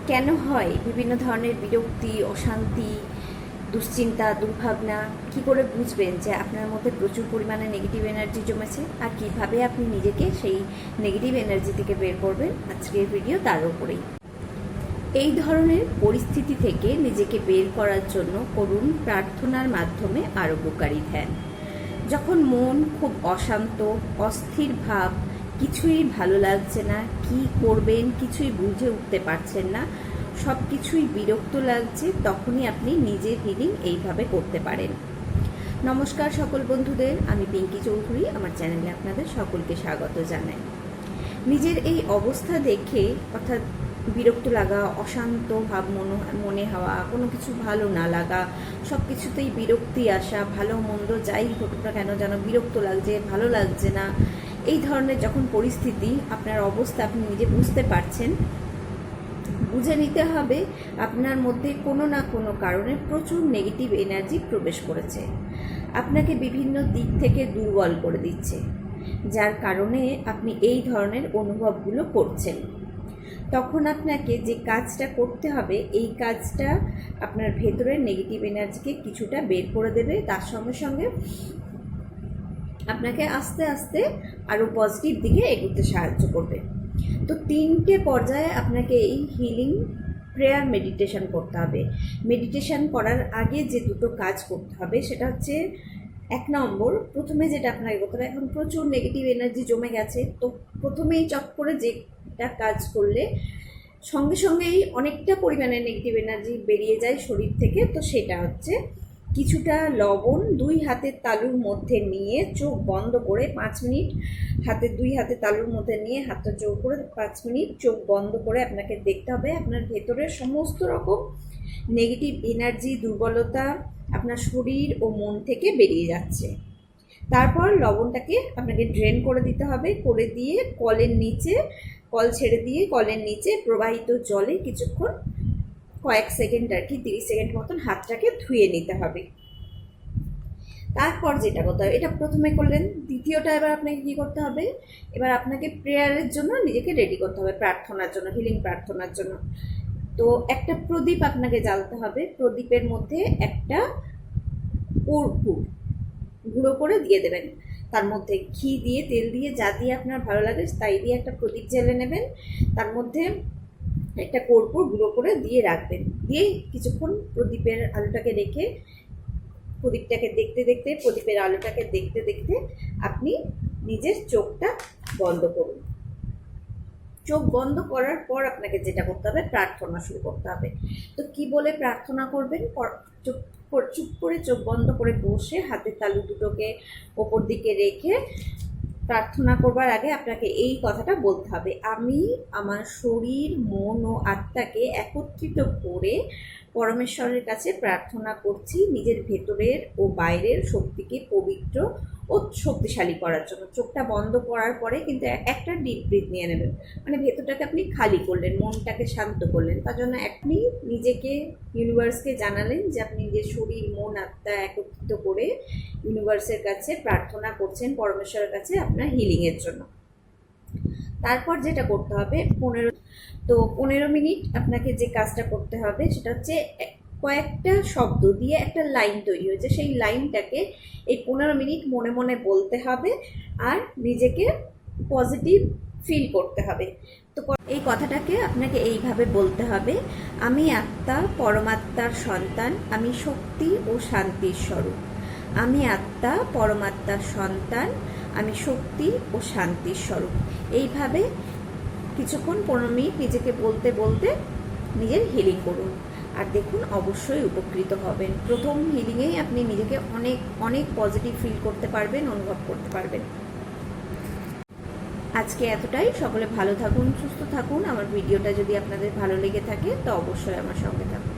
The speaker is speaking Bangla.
কেন হয় বিভিন্ন ধরনের বিরক্তি, অশান্তি, দুশ্চিন্তা, দুর্ভাবনা? কি করে বুঝবেন যে আপনার মধ্যে প্রচুর পরিমাণে নেগেটিভ এনার্জি জমেছে, আর কিভাবে আপনি নিজেকে সেই নেগেটিভ এনার্জি থেকে বের করবেন? আজকের ভিডিও তার উপরেই। এই ধরনের পরিস্থিতি থেকে নিজেকে বের করার জন্য করুন প্রার্থনার মাধ্যমে আরোগ্যকারী ধ্যান। যখন মন খুব অশান্ত, অস্থির ভাব, কিছুই ভালো লাগছে না, কি করবেন কিছুই বুঝে উঠতে পারছেন না, সব কিছুই বিরক্ত লাগছে, তখনই আপনি নিজের হিলিং এইভাবে করতে পারেন। নমস্কার সকল বন্ধুদের, আমি পিঙ্কি চৌধুরী। আমার চ্যানেলে আপনাদের সকলকে স্বাগত জানাই। নিজের এই অবস্থা দেখে, অর্থাৎ বিরক্ত লাগা, অশান্ত ভাব মনে হওয়া, কোনো কিছু ভালো না লাগা, সব কিছুতেই বিরক্তি আসা, ভালো মন্দ যাই হোক না কেন যেন বিরক্ত লাগছে, ভালো লাগছে না, এই ধরনের যখন পরিস্থিতি, আপনার অবস্থা আপনি নিজে বুঝতে পারছেন, বুঝে নিতে হবে আপনার মধ্যে কোনো না কোনো কারণে প্রচুর নেগেটিভ এনার্জি প্রবেশ করেছে, আপনাকে বিভিন্ন দিক থেকে দুর্বল করে দিচ্ছে, যার কারণে আপনি এই ধরনের অনুভবগুলো করছেন। তখন আপনাকে যে কাজটা করতে হবে, এই কাজটা আপনার ভেতরের নেগেটিভ এনার্জিকে কিছুটা বের করে দেবে, তার সঙ্গে সঙ্গে আপনাকে আস্তে আস্তে আরও পজিটিভ দিকে এগোতে সাহায্য করবে। তো 3টে পর্যায়ে আপনাকে এই হিলিং প্রেয়ার মেডিটেশন করতে হবে। মেডিটেশন করার আগে যে দুটো কাজ করতে হবে সেটা হচ্ছে, 1 নম্বর, প্রথমে যেটা আপনাকে করতে হবে, এখন প্রচুর নেগেটিভ এনার্জি জমে গেছে, তো প্রথমেই চট করে যেটা কাজ করলে সঙ্গে সঙ্গেই অনেকটা পরিমাণে নেগেটিভ এনার্জি বেরিয়ে যায় শরীর থেকে, তো সেটা হচ্ছে কিছুটা লবণ 2 হাতের তালুর মধ্যে নিয়ে চোখ বন্ধ করে 5 মিনিট, হাতের 2 হাতের তালুর মধ্যে নিয়ে হাতটা জোর করে 5 মিনিট চোখ বন্ধ করে আপনাকে দেখতে হবে আপনার ভেতরের সমস্ত রকম নেগেটিভ এনার্জি, দুর্বলতা আপনার শরীর ও মন থেকে বেরিয়ে যাচ্ছে। তারপর লবণটাকে আপনাকে ড্রেন করে দিতে হবে, করে দিয়ে কলের নিচে, কল ছেড়ে দিয়ে কলের নিচে প্রবাহিত জলে কিছুক্ষণ, কয়েক সেকেন্ড আর কি, 30 সেকেন্ড মতন হাতটাকে ধুয়ে নিতে হবে। তারপর যেটা করতে হবে, এটা প্রথমে করলেন, দ্বিতীয়টা এবার আপনাকে কী করতে হবে, এবার আপনাকে প্রেয়ারের জন্য নিজেকে রেডি করতে হবে, প্রার্থনার জন্য, হিলিং প্রার্থনার জন্য। তো একটা প্রদীপ আপনাকে জ্বালতে হবে, প্রদীপের মধ্যে একটা কর্পূর গুঁড়ো করে দিয়ে দেবেন, তার মধ্যে ঘি দিয়ে, তেল দিয়ে, যা দিয়ে আপনার ভালো লাগে তাই দিয়ে একটা প্রদীপ জ্বেলে নেবেন, তার মধ্যে একটা কর্পূর গুঁড়ো করে দিয়ে রাখবেন, দিয়ে কিছুক্ষণ প্রদীপের আলোটাকে রেখে, প্রদীপটাকে দেখতে দেখতে, প্রদীপের আলোটাকে দেখতে দেখতে আপনি নিজের চোখটা বন্ধ করুন। চোখ বন্ধ করার পর আপনাকে যেটা করতে হবে, প্রার্থনা শুরু করতে হবে। তো কি বলে প্রার্থনা করবেন? চুপ করে চোখ বন্ধ করে বসে হাতের তালু দুটোকে ওপর দিকে রেখে প্রার্থনা করবার আগে আপনাকে এই কথাটা বলতে হবে, আমি আমার শরীর, মন ও আত্মাকে একত্রিত করে পরমেশ্বরের কাছে প্রার্থনা করছি নিজের ভেতরের ও বাইরের শক্তিকে পবিত্র ও শক্তিশালী করার জন্য। চোখটা বন্ধ করার পরে কিন্তু একটা ডিপ ব্রিথ নিয়ে নেবেন, মানে ভেতরটাকে আপনি খালি করলেন, মনটাকে শান্ত করলেন, তার জন্য আপনি নিজেকে, ইউনিভার্সকে জানালেন যে আপনি নিজের শরীর, মন, আত্মা একত্রিত করে ইউনিভার্সের কাছে প্রার্থনা করছেন, পরমেশ্বরের কাছে আপনার হিলিংয়ের জন্য। তারপর যেটা করতে হবে, 15 মিনিট আপনাকে যে কাজটা করতে হবে সেটা হচ্ছে, কয়েকটা শব্দ দিয়ে একটা লাইন তৈরি হয়েছে, সেই লাইনটাকে এই 15 মিনিট মনে মনে বলতে হবে আর নিজেকে পজিটিভ ফিল করতে হবে। তো এই কথাটাকে আপনাকে এইভাবে বলতে হবে, আমি আত্মা, পরমাত্মার সন্তান, আমি শক্তি ও শান্তির স্বরূপ। আমি আত্মা, পরমাত্মার সন্তান, আমি শক্তি ও শান্তির স্বরূপ। এইভাবে কিছুক্ষণ 15 মিনিট নিজেকে বলতে বলতে নিজের হিলিং করুন, আর দেখুন অবশ্যই উপকৃত হবেন। প্রথম হিলিংয়েই আপনি নিজেকে অনেক অনেক পজিটিভ ফিল করতে পারবেন, অনুভব করতে পারবেন। আজকে এতটাই। সকলে ভালো থাকুন, সুস্থ থাকুন। আমার ভিডিওটা যদি আপনাদের ভালো লেগে থাকে তো অবশ্যই আমার সঙ্গে থাকুন।